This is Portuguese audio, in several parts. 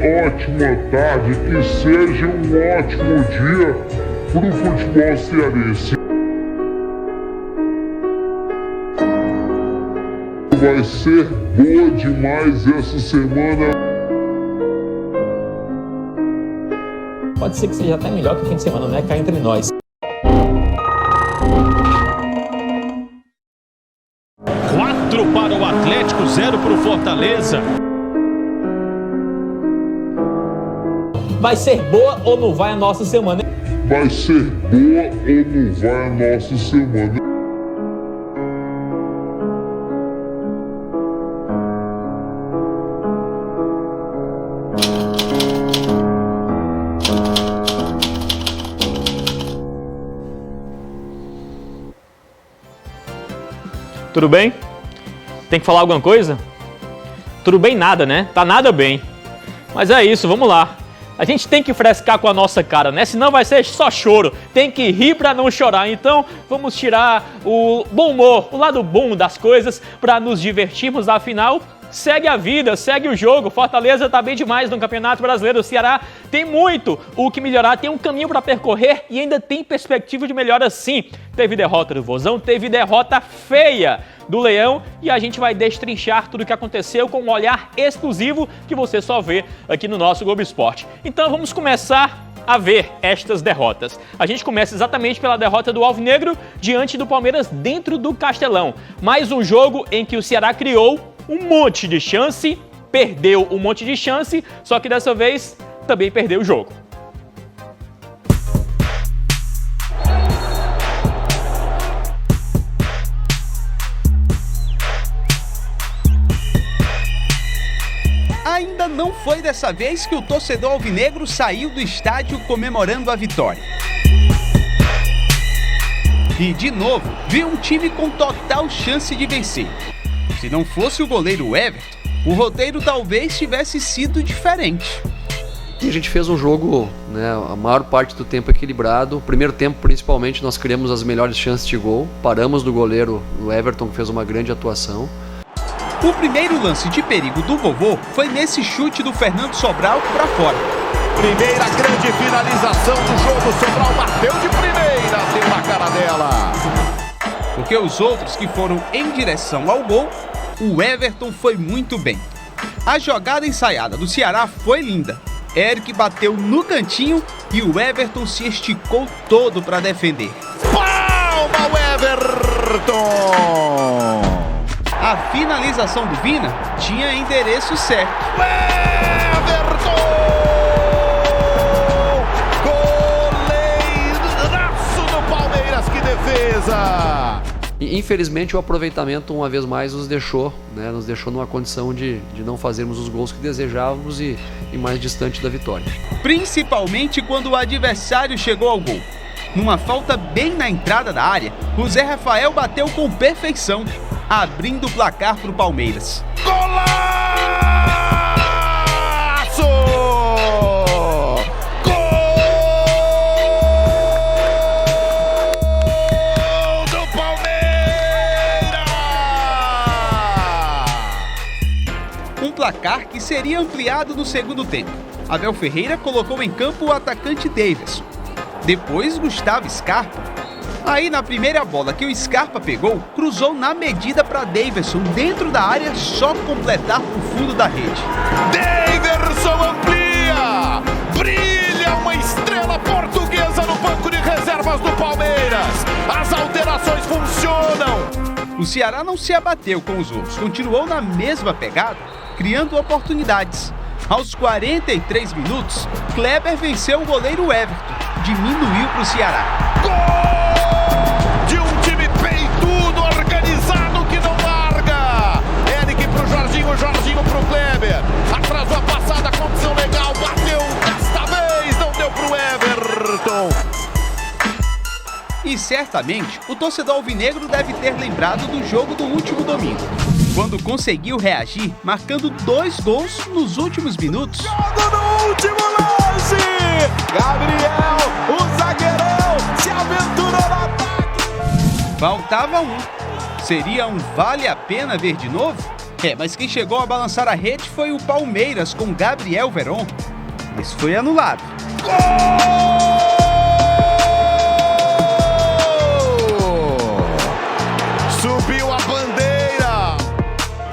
ótima tarde, que seja um ótimo dia para o futebol cearense. Vai ser boa demais essa semana. Pode ser que seja até melhor que o fim de semana, né? Cá entre nós. 4 para o Atlético, 0 para o Fortaleza. Vai ser boa ou não vai a nossa semana? Vai ser boa ou não vai a nossa semana? Tudo bem? Tem que falar alguma coisa? Tudo bem nada, né? Tá nada bem. Mas é isso, vamos lá. A gente tem que frescar com a nossa cara, né? Senão vai ser só choro. Tem que rir pra não chorar. Então, vamos tirar o bom humor, o lado bom das coisas pra nos divertirmos. Afinal, segue a vida, segue o jogo. Fortaleza tá bem demais no Campeonato Brasileiro. O Ceará tem muito o que melhorar, tem um caminho para percorrer e ainda tem perspectiva de melhora sim. Teve derrota do Vozão, teve derrota feia do Leão e a gente vai destrinchar tudo o que aconteceu com um olhar exclusivo que você só vê aqui no nosso Globo Esporte. Então vamos começar a ver estas derrotas. A gente começa exatamente pela derrota do Alvinegro diante do Palmeiras dentro do Castelão. Mais um jogo em que o Ceará criou um monte de chance, perdeu um monte de chance, só que dessa vez também perdeu o jogo. Ainda não foi dessa vez que o torcedor alvinegro saiu do estádio comemorando a vitória. E, de novo, viu um time com total chance de vencer. Se não fosse o goleiro Everton, o roteiro talvez tivesse sido diferente. E a gente fez um jogo, né, a maior parte do tempo equilibrado. Primeiro tempo, principalmente, nós criamos as melhores chances de gol. Paramos do goleiro o Everton, que fez uma grande atuação. O primeiro lance de perigo do Vovô foi nesse chute do Fernando Sobral para fora. Primeira grande finalização do jogo. Sobral bateu de primeira, deu na cara dela. Porque os outros que foram em direção ao gol, o Everton foi muito bem. A jogada ensaiada do Ceará foi linda. Eric bateu no cantinho e o Everton se esticou todo para defender. Palma o Everton! A finalização do Vina tinha endereço certo. Everton! Goleiraço do Palmeiras, que defesa! E, infelizmente, o aproveitamento, uma vez mais, nos deixou numa condição de não fazermos os gols que desejávamos e mais distante da vitória. Principalmente quando o adversário chegou ao gol. Numa falta bem na entrada da área, o Zé Rafael bateu com perfeição, abrindo o placar para o Palmeiras. Golaço! Gol do Palmeiras! Um placar que seria ampliado no segundo tempo. Abel Ferreira colocou em campo o atacante Davidson. Depois, Gustavo Scarpa. Aí, na primeira bola que o Scarpa pegou, cruzou na medida para Davidson, dentro da área, só completar o fundo da rede. Davidson amplia! Brilha uma estrela portuguesa no banco de reservas do Palmeiras! As alterações funcionam! O Ceará não se abateu com os outros, continuou na mesma pegada, criando oportunidades. Aos 43 minutos, Kleber venceu o goleiro Everton, diminuiu para o Ceará. Gol de um time peitudo, organizado, que não larga. Eric pro Jorginho, Jorginho pro Kleber. Atrasou a passada, condição legal, bateu desta vez, não deu pro Everton. E certamente, o torcedor alvinegro deve ter lembrado do jogo do último domingo, quando conseguiu reagir, marcando 2 gols nos últimos minutos. Jogo no último lance! Gabriel, o zagueirão, se aventurou no ataque! Faltava um. Seria um vale a pena ver de novo? Mas quem chegou a balançar a rede foi o Palmeiras com Gabriel Veron. Mas foi anulado. Subiu a bandeira!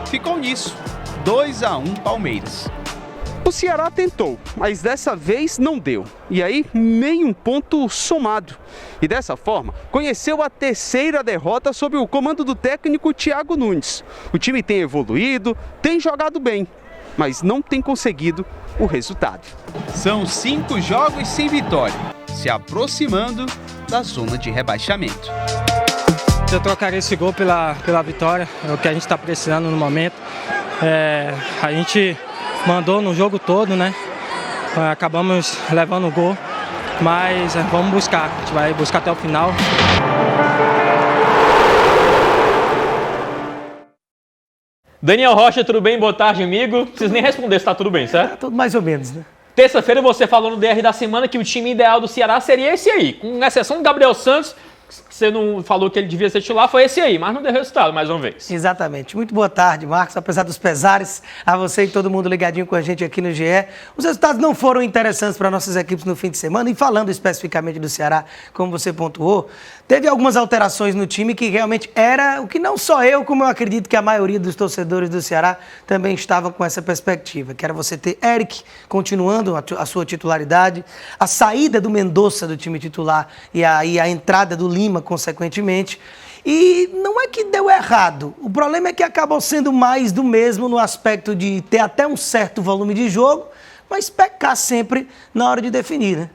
Ficou nisso, 2-1 Palmeiras. O Ceará tentou, mas dessa vez não deu. E aí, nenhum ponto somado. E dessa forma, conheceu a terceira derrota sob o comando do técnico Thiago Nunes. O time tem evoluído, tem jogado bem, mas não tem conseguido o resultado. São 5 jogos sem vitória, se aproximando da zona de rebaixamento. Eu trocaria esse gol pela vitória, é o que a gente está precisando no momento. A gente mandou no jogo todo, né? Acabamos levando o gol, mas vamos buscar, a gente vai buscar até o final. Daniel Rocha, tudo bem? Boa tarde, amigo. Não preciso nem responder se tá tudo bem, certo? Tudo mais ou menos, né? Terça-feira você falou no DR da semana que o time ideal do Ceará seria esse aí, com exceção do Gabriel Santos, que você não falou que ele devia ser titular, foi esse aí, mas não deu resultado mais uma vez. Exatamente. Muito boa tarde, Marcos. Apesar dos pesares, a você e todo mundo ligadinho com a gente aqui no GE. Os resultados não foram interessantes para nossas equipes no fim de semana. E falando especificamente do Ceará, como você pontuou, teve algumas alterações no time que realmente era o que não só eu, como eu acredito que a maioria dos torcedores do Ceará também estavam com essa perspectiva, que era você ter Eric continuando a sua titularidade, a saída do Mendonça do time titular e aí a entrada do Lima, consequentemente. E não é que deu errado, o problema é que acabou sendo mais do mesmo no aspecto de ter até um certo volume de jogo, mas pecar sempre na hora de definir, né?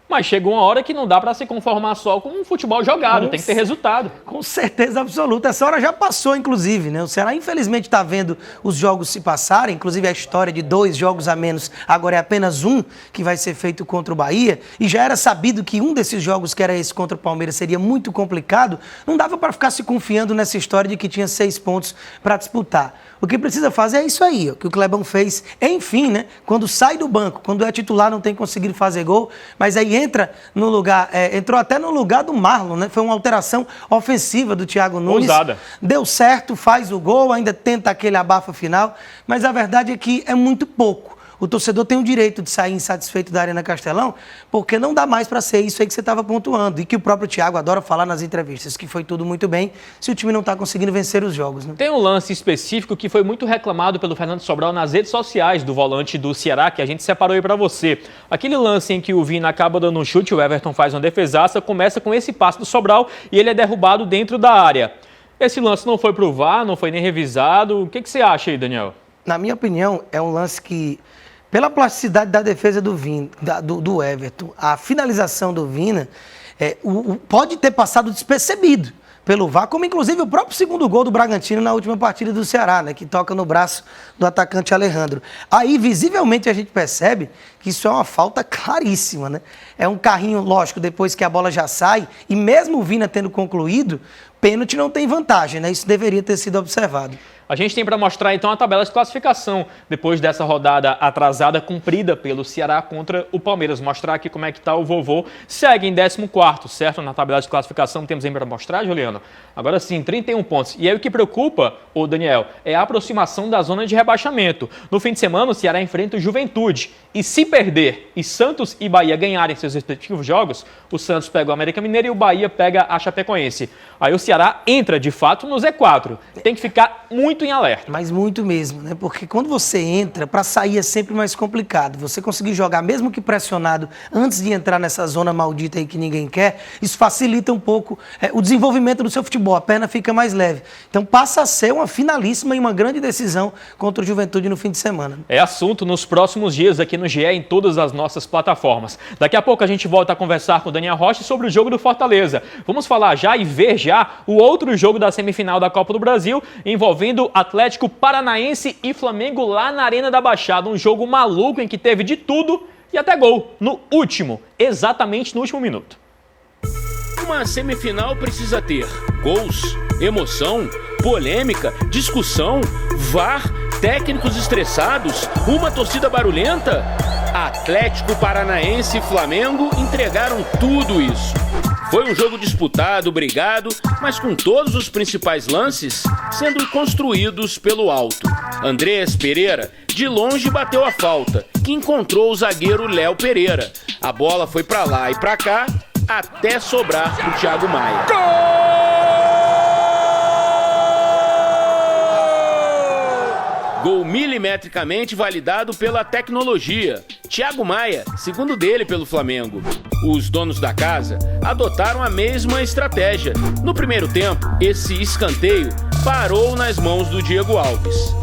Mas chegou uma hora que não dá para se conformar só com um futebol jogado, tem que ter resultado. Com certeza absoluta. Essa hora já passou, inclusive, né? O Ceará, infelizmente, está vendo os jogos se passarem, inclusive a história de 2 jogos a menos, agora é apenas um que vai ser feito contra o Bahia, e já era sabido que um desses jogos, que era esse contra o Palmeiras, seria muito complicado, não dava para ficar se confiando nessa história de que tinha 6 pontos para disputar. O que precisa fazer é isso aí, ó, que o Clebão fez, enfim, né? Quando sai do banco, quando é titular, não tem conseguido fazer gol, mas aí entra no lugar, entrou até no lugar do Marlon, né? Foi uma alteração ofensiva do Thiago Nunes. Ousada. Deu certo, faz o gol, ainda tenta aquele abafa final, mas a verdade é que é muito pouco. O torcedor tem o direito de sair insatisfeito da Arena Castelão, porque não dá mais para ser isso aí que você estava pontuando. E que o próprio Thiago adora falar nas entrevistas, que foi tudo muito bem, se o time não está conseguindo vencer os jogos, né? Tem um lance específico que foi muito reclamado pelo Fernando Sobral nas redes sociais do volante do Ceará, que a gente separou aí para você. Aquele lance em que o Vina acaba dando um chute, o Everton faz uma defesaça, começa com esse passe do Sobral e ele é derrubado dentro da área. Esse lance não foi pro VAR, não foi nem revisado. O que você acha aí, Daniel? Na minha opinião, é um lance que, pela plasticidade da defesa do Everton, a finalização do Vina pode ter passado despercebido pelo VAR, como inclusive o próprio segundo gol do Bragantino na última partida do Ceará, né, que toca no braço do atacante Alejandro. Aí, visivelmente, a gente percebe que isso é uma falta claríssima, né? É um carrinho, lógico, depois que a bola já sai, e mesmo o Vina tendo concluído, pênalti não tem vantagem, né? Isso deveria ter sido observado. A gente tem para mostrar então a tabela de classificação depois dessa rodada atrasada cumprida pelo Ceará contra o Palmeiras. Mostrar aqui como é que está o vovô. Segue em 14º, certo? Na tabela de classificação temos aí para mostrar, Juliano. Agora sim, 31 pontos. E aí o que preocupa, ô Daniel, é a aproximação da zona de rebaixamento. No fim de semana o Ceará enfrenta o Juventude. E se perder e Santos e Bahia ganharem seus respectivos jogos, o Santos pega o América Mineiro e o Bahia pega a Chapecoense. Aí o Ceará entra de fato no Z4. Tem que ficar muito em alerta. Mas muito mesmo, né? Porque quando você entra, para sair é sempre mais complicado. Você conseguir jogar, mesmo que pressionado, antes de entrar nessa zona maldita aí que ninguém quer, isso facilita um pouco o desenvolvimento do seu futebol. A perna fica mais leve. Então passa a ser uma finalíssima e uma grande decisão contra o Juventude no fim de semana. É assunto nos próximos dias aqui no GE, em todas as nossas plataformas. Daqui a pouco a gente volta a conversar com o Daniel Rocha sobre o jogo do Fortaleza. Vamos falar já e ver já o outro jogo da semifinal da Copa do Brasil, envolvendo Atlético Paranaense e Flamengo lá na Arena da Baixada. Um jogo maluco em que teve de tudo e até gol no último, exatamente no último minuto. Uma semifinal precisa ter gols, emoção, polêmica, discussão, VAR, técnicos estressados, uma torcida barulhenta. Atlético Paranaense e Flamengo entregaram tudo isso. Foi um jogo disputado, brigado, mas com todos os principais lances sendo construídos pelo alto. Andrés Pereira, de longe, bateu a falta, que encontrou o zagueiro Léo Pereira. A bola foi pra lá e pra cá, até sobrar pro Thiago Maia. Gol milimetricamente validado pela tecnologia. Thiago Maia, segundo dele pelo Flamengo. Os donos da casa adotaram a mesma estratégia. No primeiro tempo, esse escanteio parou nas mãos do Diego Alves.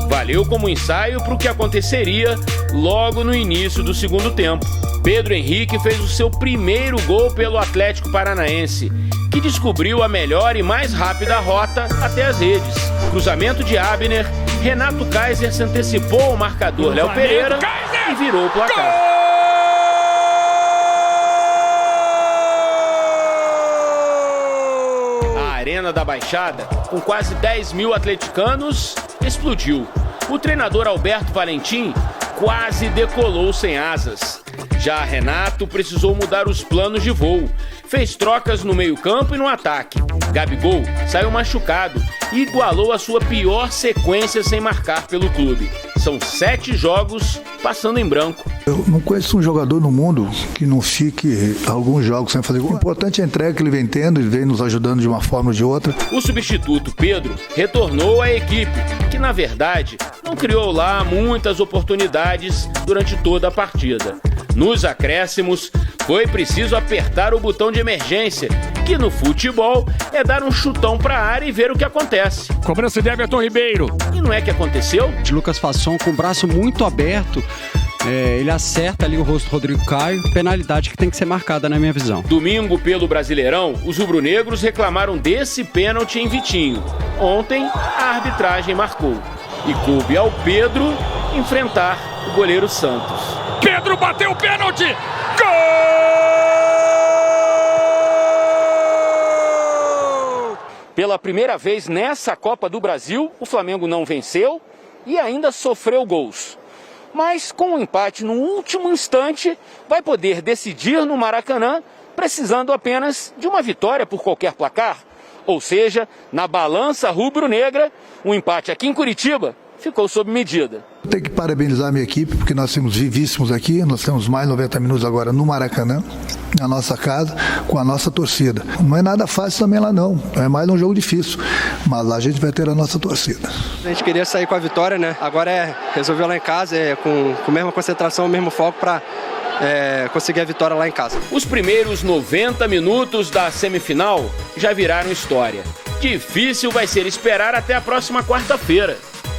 Valeu como ensaio para o que aconteceria logo no início do segundo tempo. Pedro Henrique fez o seu primeiro gol pelo Atlético Paranaense, que descobriu a melhor e mais rápida rota até as redes. Cruzamento de Abner, Renato Kaiser se antecipou ao marcador Léo Pereira e virou o placar. A Arena da Baixada, com quase 10 mil atleticanos, explodiu. O treinador Alberto Valentim quase decolou sem asas. Já Renato precisou mudar os planos de voo. Fez trocas no meio-campo e no ataque. Gabigol saiu machucado e igualou a sua pior sequência sem marcar pelo clube. São 7 jogos passando em branco. Eu não conheço um jogador no mundo que não fique alguns jogos sem fazer gol. O importante é a entrega que ele vem tendo e vem nos ajudando de uma forma ou de outra. O substituto Pedro retornou à equipe, que na verdade não criou lá muitas oportunidades durante toda a partida. Nos acréscimos, foi preciso apertar o botão de emergência, que no futebol é dar um chutão para a área e ver o que acontece. Cobrança de Everton Ribeiro. E não é que aconteceu? Lucas Fasson com o braço muito aberto, ele acerta ali o rosto do Rodrigo Caio, penalidade que tem que ser marcada na minha visão. Domingo, pelo Brasileirão, os rubro-negros reclamaram desse pênalti em Vitinho. Ontem, a arbitragem marcou. E coube ao Pedro enfrentar o goleiro Santos. Pedro bateu o pênalti! Gol! Pela primeira vez nessa Copa do Brasil, o Flamengo não venceu e ainda sofreu gols. Mas com um empate no último instante, vai poder decidir no Maracanã, precisando apenas de uma vitória por qualquer placar. Ou seja, na balança rubro-negra, um empate aqui em Curitiba ficou sob medida. Tenho que parabenizar a minha equipe, porque nós temos vivíssimos aqui, nós temos mais 90 minutos agora no Maracanã, na nossa casa, com a nossa torcida. Não é nada fácil também lá não, é mais um jogo difícil, mas lá a gente vai ter a nossa torcida. A gente queria sair com a vitória, né? Agora resolveu lá em casa, com a mesma concentração, o mesmo foco para conseguir a vitória lá em casa. Os primeiros 90 minutos da semifinal já viraram história. Difícil vai ser esperar até a próxima quarta-feira.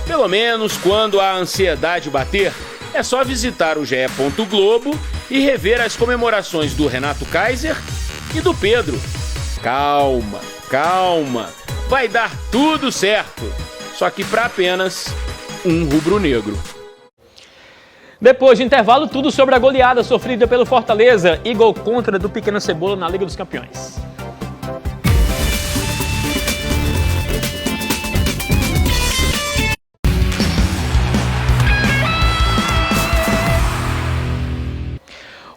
Pelo menos quando a ansiedade bater, é só visitar o GE. Globo e rever as comemorações do Renato Kaiser e do Pedro. Calma, calma, vai dar tudo certo, só que para apenas um rubro-negro. Depois de intervalo, tudo sobre a goleada sofrida pelo Fortaleza e gol contra do Pequeno Cebola na Liga dos Campeões.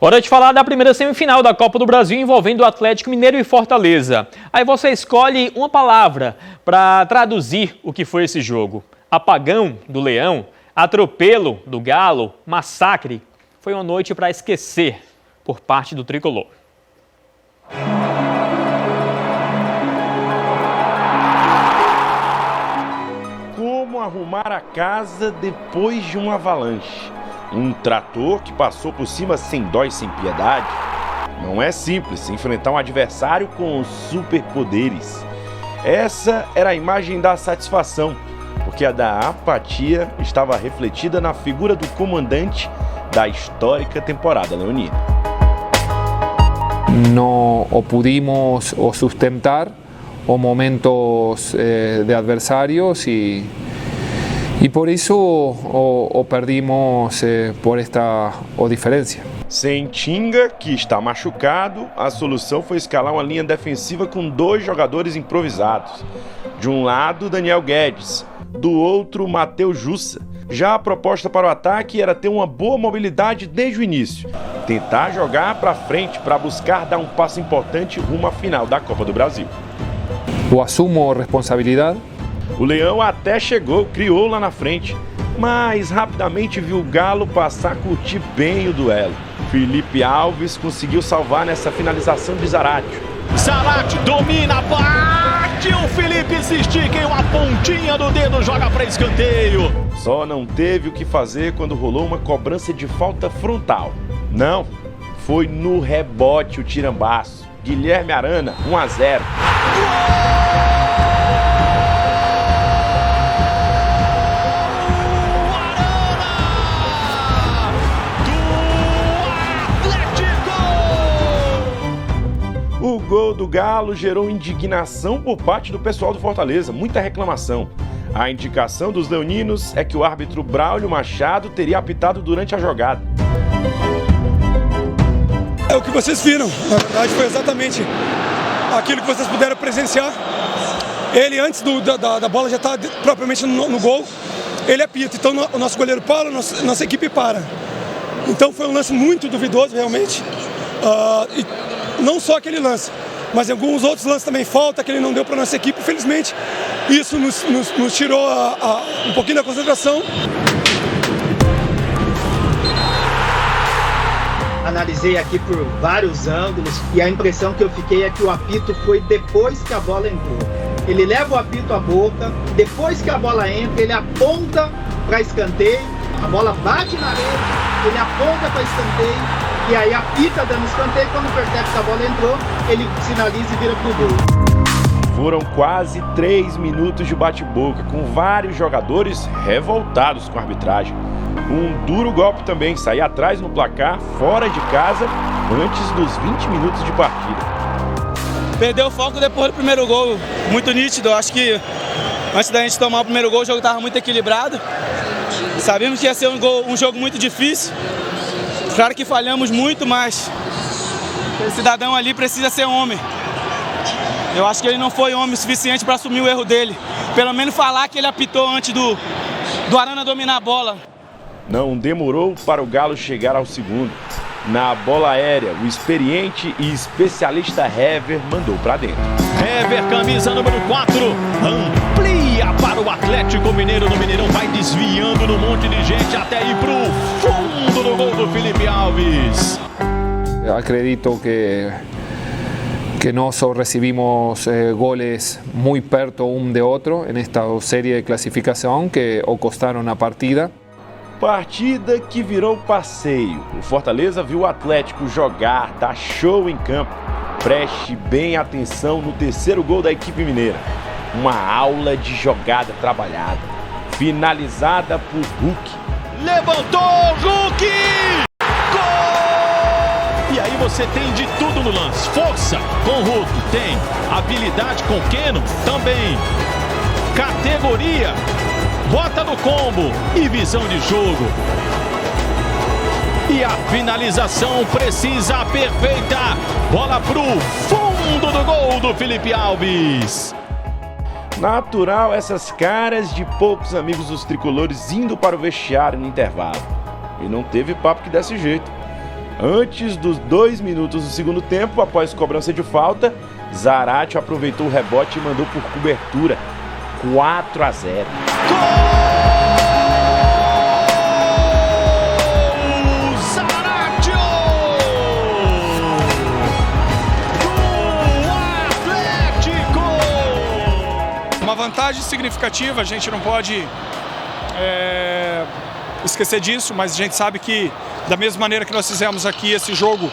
Hora de falar da primeira semifinal da Copa do Brasil envolvendo o Atlético Mineiro e Fortaleza. Aí você escolhe uma palavra para traduzir o que foi esse jogo. Apagão do Leão, atropelo do Galo, massacre. Foi uma noite para esquecer por parte do tricolor. Como arrumar a casa depois de uma avalanche? Um trator que passou por cima sem dó e sem piedade? Não é simples enfrentar um adversário com superpoderes. Essa era a imagem da satisfação, porque a da apatia estava refletida na figura do comandante da histórica temporada leonina. No o pudimos o sustentar o momentos de adversarios y por eso o perdimos por esta diferença. Sem Tinga, que está machucado, a solução foi escalar uma linha defensiva com 2 jogadores improvisados. De um lado, Daniel Guedes, do outro, Matheus Jussa. Já a proposta para o ataque era ter uma boa mobilidade desde o início, tentar jogar para frente para buscar dar um passo importante rumo à final da Copa do Brasil. O assumo responsabilidade. O Leão até chegou, criou lá na frente, mas rapidamente viu o Galo passar a curtir bem o duelo. Felipe Alves conseguiu salvar nessa finalização de Zaratio. Zaratio domina, bate, o Felipe se estica e uma pontinha do dedo joga para escanteio. Só não teve o que fazer quando rolou uma cobrança de falta frontal. Não, foi no rebote o tirambaço. Guilherme Arana, 1-0. O gol do Galo gerou indignação por parte do pessoal do Fortaleza, muita reclamação. A indicação dos leoninos é que o árbitro Braulio Machado teria apitado durante a jogada. É o que vocês viram, na verdade foi exatamente aquilo que vocês puderam presenciar. Ele, antes da bola já estar propriamente no gol, ele apita. Então o nosso goleiro para, nossa equipe para. Então foi um lance muito duvidoso, realmente. E não só aquele lance, mas em alguns outros lances também falta que ele não deu para a nossa equipe. Infelizmente, isso nos tirou um pouquinho da concentração. Analisei aqui por vários ângulos e a impressão que eu fiquei é que o apito foi depois que a bola entrou. Ele leva o apito à boca, depois que a bola entra, ele aponta para escanteio, a bola bate na rede, ele aponta para escanteio e aí apita dando escanteio. Quando percebe que a bola entrou, ele sinaliza e vira pro gol. Foram quase 3 minutos de bate-boca, com vários jogadores revoltados com a arbitragem. Um duro golpe também, sair atrás no placar, fora de casa, antes dos 20 minutos de partida. Perdeu o foco depois do primeiro gol, muito nítido. Eu acho que antes da gente tomar o primeiro gol, o jogo estava muito equilibrado. Sabíamos que ia ser um jogo muito difícil. Claro que falhamos muito, mas o cidadão ali precisa ser homem. Eu acho que ele não foi homem o suficiente para assumir o erro dele. Pelo menos falar que ele apitou antes do Arana dominar a bola. Não demorou para o Galo chegar ao segundo. Na bola aérea, o experiente e especialista Hever mandou para dentro. Hever, camisa número 4, amplia para o Atlético Mineiro no Mineirão, vai desviando no monte de gente até ir pro fundo do gol do Felipe Alves. Acredito que nós recibimos goles muy perto um de outro en esta serie de clasificación que costaron a partida. Partida que virou passeio. O Fortaleza viu o Atlético jogar, dar show em campo. Preste bem atenção no terceiro gol da equipe mineira. Uma aula de jogada trabalhada. Finalizada por Hulk. Levantou Hulk! Gol! E aí você tem de tudo no lance. Força com Hulk, tem. Habilidade com Keno, também. Categoria, bota no combo e visão de jogo. E a finalização precisa, perfeita. Bola pro fundo do gol do Felipe Alves. Natural essas caras de poucos amigos dos tricolores indo para o vestiário no intervalo. E não teve papo que desse jeito. Antes dos 2 minutos do segundo tempo, após cobrança de falta, Zaratio aproveitou o rebote e mandou por cobertura. 4-0. Uma vantagem significativa, a gente não pode esquecer disso, mas a gente sabe que da mesma maneira que nós fizemos aqui esse jogo,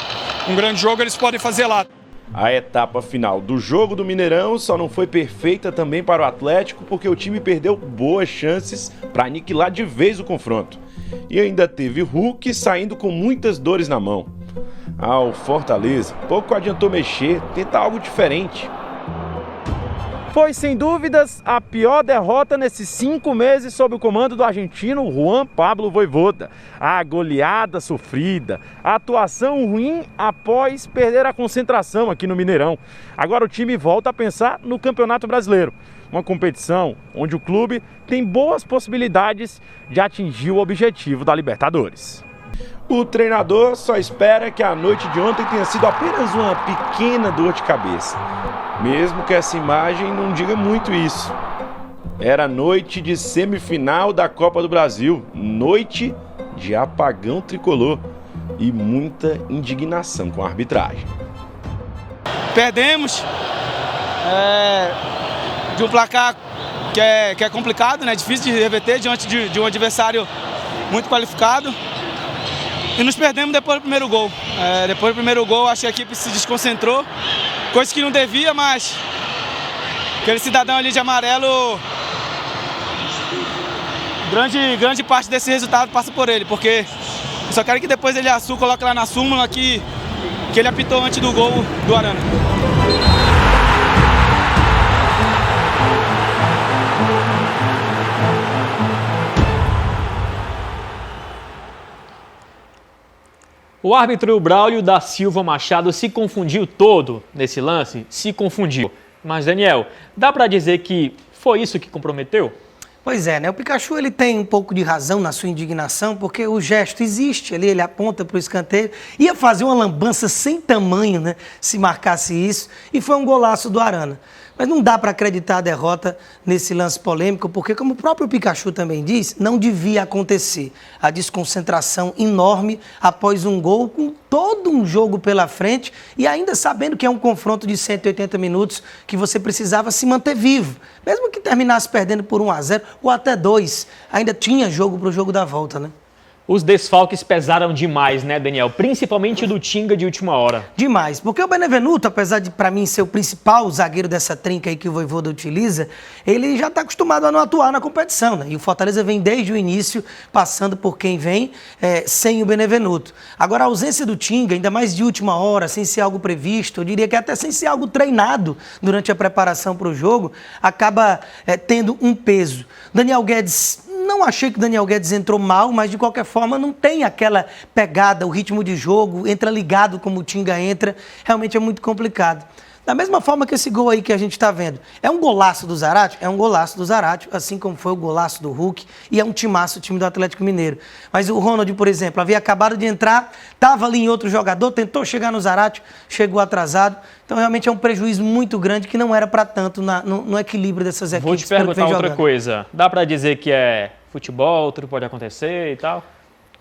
um grande jogo, eles podem fazer lá. A etapa final do jogo do Mineirão só não foi perfeita também para o Atlético porque o time perdeu boas chances para aniquilar de vez o confronto. E ainda teve Hulk saindo com muitas dores na mão. Ao Fortaleza, pouco adiantou mexer, tentar algo diferente. Foi, sem dúvidas, a pior derrota nesses 5 meses sob o comando do argentino Juan Pablo Vojvoda. A goleada sofrida, a atuação ruim após perder a concentração aqui no Mineirão. Agora o time volta a pensar no Campeonato Brasileiro. uma competição onde o clube tem boas possibilidades de atingir o objetivo da Libertadores. O treinador só espera que a noite de ontem tenha sido apenas uma pequena dor de cabeça, mesmo que essa imagem não diga muito isso. Era noite de semifinal da Copa do Brasil, noite de apagão tricolor e muita indignação com a arbitragem. Perdemos de um placar que é complicado, né? Difícil de reverter diante de um adversário muito qualificado. E nos perdemos depois do primeiro gol. Depois do primeiro gol, acho que a equipe se desconcentrou, coisa que não devia, mas aquele cidadão ali de amarelo, grande parte desse resultado passa por ele, porque eu só quero que depois ele coloque lá na súmula que ele apitou antes do gol do Arana. O árbitro Braulio da Silva Machado se confundiu todo nesse lance, se confundiu. Mas, Daniel, dá para dizer que foi isso que comprometeu? Pois é, né? O Pikachu ele tem um pouco de razão na sua indignação, porque o gesto existe ali, ele aponta para o escanteio, ia fazer uma lambança sem tamanho, né? Se marcasse isso, e foi um golaço do Arana. Mas não dá para acreditar a derrota nesse lance polêmico, porque, como o próprio Pikachu também diz, não devia acontecer. A desconcentração enorme após um gol, com todo um jogo pela frente, e ainda sabendo que é um confronto de 180 minutos, que você precisava se manter vivo. Mesmo que terminasse perdendo por 1-0 ou até 2, ainda tinha jogo para o jogo da volta, né? Os desfalques pesaram demais, né, Daniel? Principalmente do Tinga de última hora. Demais, porque o Benevenuto, apesar de, para mim, ser o principal zagueiro dessa trinca aí que o Vojvoda utiliza, ele já está acostumado a não atuar na competição, né? E o Fortaleza vem desde o início, passando por quem vem, sem o Benevenuto. Agora, a ausência do Tinga, ainda mais de última hora, sem ser algo previsto, eu diria que até sem ser algo treinado durante a preparação para o jogo, acaba tendo um peso. Daniel Guedes... Não achei que o Daniel Guedes entrou mal, mas de qualquer forma não tem aquela pegada, o ritmo de jogo, entra ligado como o Tinga entra, realmente é muito complicado. Da mesma forma que esse gol aí que a gente está vendo. É um golaço do Zarate? É um golaço do Zarate, assim como foi o golaço do Hulk, e é um timaço o time do Atlético Mineiro. Mas o Ronald, por exemplo, havia acabado de entrar, estava ali em outro jogador, tentou chegar no Zarate, chegou atrasado. Então realmente é um prejuízo muito grande que não era para tanto no equilíbrio dessas equipes. Vou te perguntar outra coisa. Dá para dizer que é futebol, tudo pode acontecer e tal?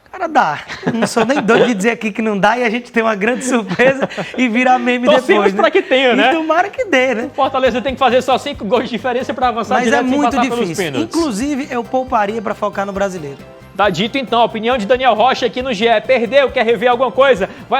Cara, dá. Não sou nem doido de dizer aqui que não dá e a gente tem uma grande surpresa e vira meme depois, né? Pra que tenha, né? E tomara que dê, né? O Fortaleza tem que fazer só 5 gols de diferença para avançar direto sem passar pelos pênaltis. Inclusive, eu pouparia para focar no brasileiro. Tá dito então, a opinião de Daniel Rocha aqui no GE. Perdeu? Quer rever alguma coisa? Vai lá.